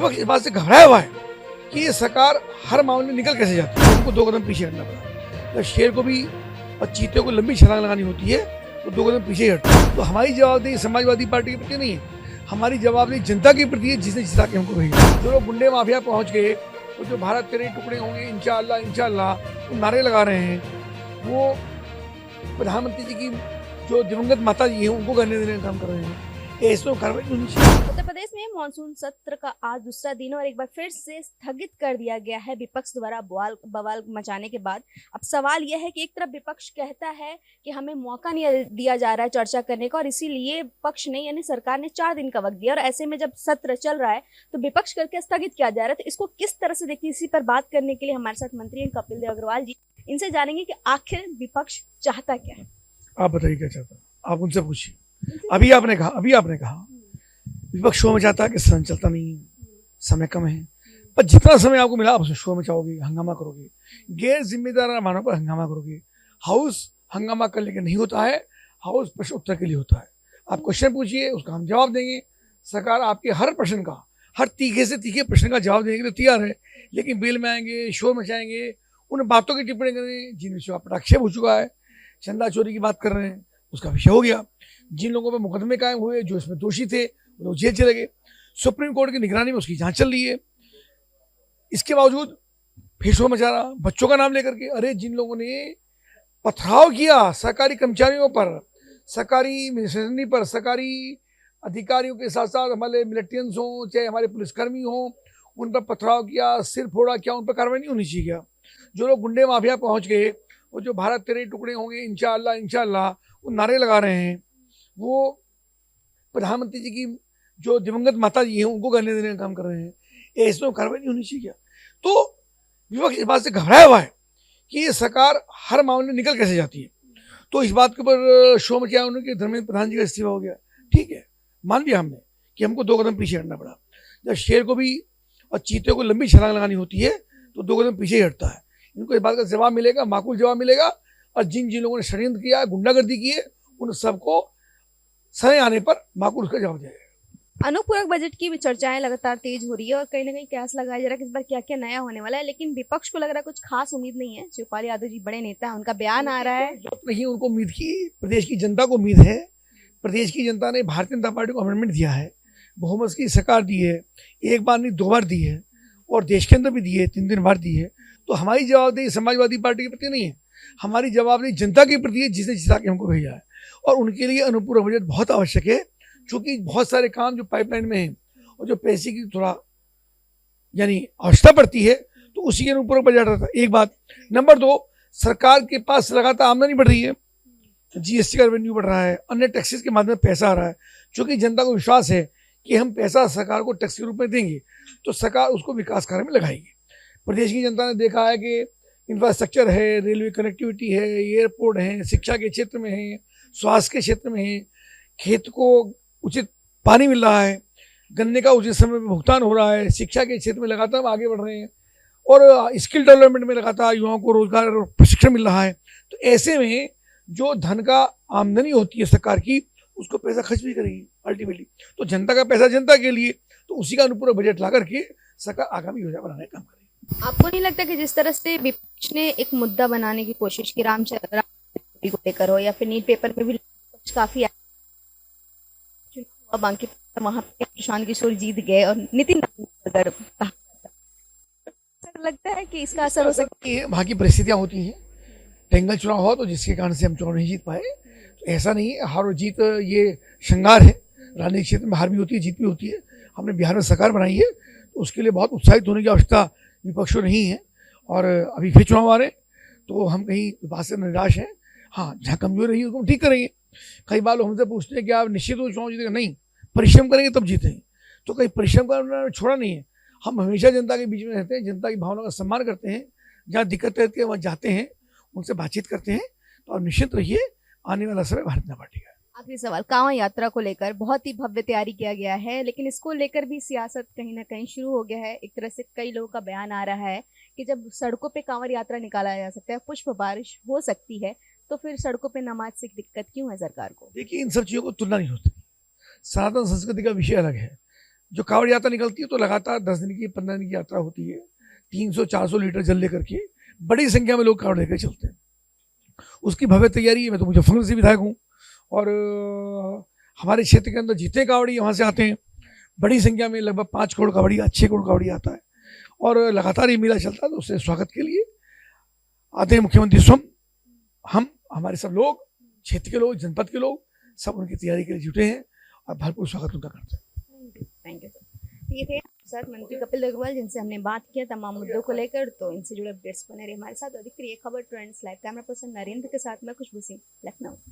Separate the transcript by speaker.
Speaker 1: विपक्ष इस बात से घबराया हुआ है कि ये सरकार हर मामले में निकल कैसे जाती है। उनको 2 कदम पीछे हटना पड़ा। जब शेर को भी और चीते को लंबी छलांग लगानी होती है तो 2 कदम पीछे ही हटता है। तो हमारी जवाबदेही समाजवादी पार्टी के प्रति नहीं है, हमारी जवाबदेही जनता के प्रति है, जिसने जिता के हमको भेजा। जो लोग गुंडे माफिया पहुंच गए, तो जो भारत तेरे टुकड़े होंगे इंशाअल्लाह इंशाअल्लाह वो नारे लगा रहे हैं, वो प्रधानमंत्री जी की जो दिवंगत माता जी हैं उनको करने देने का काम कर रहे हैं। ऐसा कार्रवाई होनी चाहिए।
Speaker 2: उत्तर प्रदेश में मानसून सत्र का आज दूसरा दिन और एक बार फिर से स्थगित कर दिया गया है विपक्ष द्वारा बवाल मचाने के बाद। अब सवाल यह है कि एक तरफ विपक्ष कहता है कि हमें मौका नहीं दिया जा रहा है चर्चा करने का, और इसीलिए पक्ष ने यानी सरकार ने 4 दिन का वक्त दिया, और ऐसे में जब सत्र चल रहा है तो विपक्ष करके स्थगित किया जा रहा है। तो इसको किस तरह से देखिए, इसी पर बात करने के लिए हमारे साथ मंत्री कपिल देव अग्रवाल जी, इनसे जानेंगे कि आखिर विपक्ष चाहता क्या है।
Speaker 1: आप बताइए क्या चाहता है, आप उनसे पूछिए। अभी आपने कहा विपक्ष शो में चाहता है कि सदन चलता नहीं है, समय कम है, पर जितना समय आपको मिला आप शो में चाहोगे, हंगामा करोगे, गैर जिम्मेदार मानव पर हंगामा करोगे। हाउस हंगामा करने के नहीं होता है, हाउस प्रश्न उत्तर के लिए होता है। आप क्वेश्चन पूछिए, उसका हम जवाब देंगे। सरकार आपके हर प्रश्न का, हर तीखे से तीखे प्रश्न का जवाब देने के लिए तैयार है, लेकिन बिल में आएंगे, शोर मचाएंगे, उन बातों की टिप्पणी करें जिन विषयों पर आक्षेप हो चुका है। चंदा चोरी की बात कर रहे हैं, उसका विषय हो गया। जिन लोगों पर मुकदमे कायम हुए, जो इसमें दोषी थे, वो जेल चले गए। सुप्रीम कोर्ट की निगरानी में उसकी जांच चल रही है। इसके बावजूद फिर शोर मचा रहा बच्चों का नाम लेकर के। अरे जिन लोगों ने पथराव किया सरकारी कर्मचारियों पर, सरकारी मिशनरी पर, सरकारी अधिकारियों के साथ साथ हमारे मिलिटेंट्स हों चाहे हमारे पुलिसकर्मी हों, उन पर पथराव किया, सिर फोड़ा, क्या उन पर कार्रवाई नहीं होनी चाहिए क्या? जो लोग गुंडे माफिया पहुंच गए, वो जो भारत तेरे टुकड़े होंगे इंशाअल्लाह इंशाअल्लाह वो नारे लगा रहे हैं, वो प्रधानमंत्री जी की जो दिवंगत माता जी हैं उनको करने देने का काम कर रहे हैं, ऐसे में कार्रवाई नहीं होनी चाहिए क्या? तो विपक्ष इस बात से घबराया हुआ है कि ये सरकार हर मामले में निकल कैसे जाती है। तो इस बात के ऊपर शो में क्या उन्होंने धर्मेंद्र प्रधान जी का इस्तीफा हो गया, ठीक है, मान लिया हमने कि हमको 2 कदम पीछे हटना पड़ा। जब शेर को भी और चीते को लंबी छलांग लगानी होती है तो 2 कदम पीछे ही हटता है। इनको इस बात का जवाब मिलेगा, माकूल जवाब मिलेगा, और जिन जिन लोगों ने षड्यंत्र किया, गुंडागर्दी की है, उन सबको समय आने पर माकूल उसका जवाब देगा।
Speaker 2: अनुपूरक बजट की भी चर्चाएं लगातार तेज हो रही है और कहीं ना कहीं कयास लगाया जा रहा है कि इस बार क्या क्या नया होने वाला है, लेकिन विपक्ष को लग रहा है कुछ खास उम्मीद नहीं है। शिवपाल यादव जी बड़े नेता हैं, उनका बयान आ रहा है।
Speaker 1: नहीं, उनको उम्मीद की, प्रदेश की जनता को उम्मीद है। प्रदेश की जनता ने भारतीय जनता पार्टी को अमेंडमेंट दिया है, बहुमत की सरकार दी है, एक बार नहीं 2 बार दी है, और देश के अंदर भी दी है, 3 बार दी है। तो हमारी जवाबदेही समाजवादी पार्टी के प्रति नहीं है, हमारी जवाबदेही जनता के प्रति है, जिसने जिता के हमको भेजा है। और उनके लिए अनुपूरक बजट बहुत आवश्यक है, क्योंकि बहुत सारे काम जो पाइपलाइन में हैं और जो पैसे की थोड़ा यानी आवश्यकता पड़ती है, तो उसी के अनुपूरक बजट आता है। एक बात। नंबर 2, सरकार के पास लगातार आमदनी बढ़ रही है, जीएसटी का रेवेन्यू बढ़ रहा है, अन्य टैक्सेस के माध्यम से पैसा आ रहा है। चूंकि जनता को विश्वास है कि हम पैसा सरकार को टैक्स के रूप में देंगे तो सरकार उसको विकास कार्य में लगाएगी। प्रदेश की जनता ने देखा है कि इंफ्रास्ट्रक्चर है, रेलवे कनेक्टिविटी है, एयरपोर्ट है, शिक्षा के क्षेत्र में है, स्वास्थ्य के क्षेत्र में है, खेत को उचित पानी मिल रहा है, गन्ने का उचित समय में भुगतान हो रहा है, शिक्षा के क्षेत्र में लगातार आगे बढ़ रहे हैं, और स्किल डेवलपमेंट में लगातार युवाओं को रोजगार और प्रशिक्षण मिल रहा है। तो ऐसे में जो धन का आमदनी होती है सरकार की, उसको पैसा खर्च भी करेगी अल्टीमेटली। तो जनता का पैसा जनता के लिए, तो उसी का अनुपूरक बजट ला करके सरकार आगामी योजना बनाने का काम करेगी।
Speaker 2: आपको नहीं लगता कि जिस तरह से विपक्ष ने एक मुद्दा बनाने की कोशिश की, राम को लेकर हो या फिर नीट पेपर में भी काफी चुनाव हुआ, बाकी वहां पे प्रशांत किशोर जीत गए और नितिन अगर लगता है कि इसका असर हो सकता
Speaker 1: है। वहाँ की परिस्थितियाँ होती हैं, टेंगल चुनाव हुआ तो जिसके कारण से हम चुनाव नहीं जीत पाए, तो ऐसा नहीं है। हार और जीत ये श्रृंगार है, राजनीतिक क्षेत्र में हार भी होती है, जीत भी होती है। हमने बिहार में सरकार बनाई है, तो उसके लिए बहुत उत्साहित होने की आवश्यकता विपक्ष को नहीं है। और अभी फिर चुनाव आ रहे हैं, तो हम कहीं बात से निराश हैं। हाँ, जहाँ कमजोर रही उसको हम ठीक करेंगे। कई बार लोग हमसे पूछते हैं कि आप निश्चित रूप से चुनाव जीतेंगे, नहीं, परिश्रम करेंगे तब जीतेंगे। तो कहीं परिश्रम करना छोड़ा नहीं है, हम हमेशा जनता के बीच में रहते हैं, जनता की भावना का सम्मान करते हैं, जहाँ दिक्कत रहती है वहाँ जाते हैं, उनसे बातचीत करते हैं। तो आप निश्चित रहिए, आने वाला समय भारतीय जनता पार्टी का।
Speaker 2: आखिरी सवाल, कांवड़ यात्रा को लेकर बहुत ही भव्य तैयारी किया गया है, लेकिन इसको लेकर भी सियासत कहीं ना कहीं शुरू हो गया है। एक तरह से कई लोगों का बयान आ रहा है कि जब सड़कों पे कांवड़ यात्रा निकाला जा सकता है, पुष्प बारिश हो सकती है, तो फिर सड़कों पे नमाज से दिक्कत क्यों है सरकार को?
Speaker 1: देखिए, इन सब चीज़ों को तुलना नहीं होती। सनातन संस्कृति का विषय अलग है, जो कावड़ यात्रा निकलती है तो लगातार 10 दिन की 15 दिन की यात्रा होती है। 300-400 लीटर जल लेकर के बड़ी संख्या में लोग कावड़ लेकर चलते हैं। उसकी भव्य तैयारी है। मैं तो मुजफ्फरनगर से विधायक हूँ और हमारे क्षेत्र के अंदर जितने कावड़ी वहाँ से आते हैं बड़ी संख्या में, लगभग 5 करोड़ कावड़ी, 6 करोड़ कावड़ी आता है और लगातार ये मेला चलता है। तो उससे स्वागत के लिए आते हैं मुख्यमंत्री स्वयं, हम, हमारे सब लोग, क्षेत्र के लोग, जनपद के लोग, सब उनकी तैयारी के लिए जुटे हैं और भरपूर स्वागत उनका करते हैं।
Speaker 2: Thank you sir. ये थे सर मंत्री कपिल अग्रवाल, जिनसे हमने बात किया तमाम मुद्दों को लेकर। तो इनसे जुड़े अपडेट्स बने रहे हमारे साथ। अधिक खबर trends live, camera person Narendra के साथ मैं खुशबू सिंह, लखनऊ।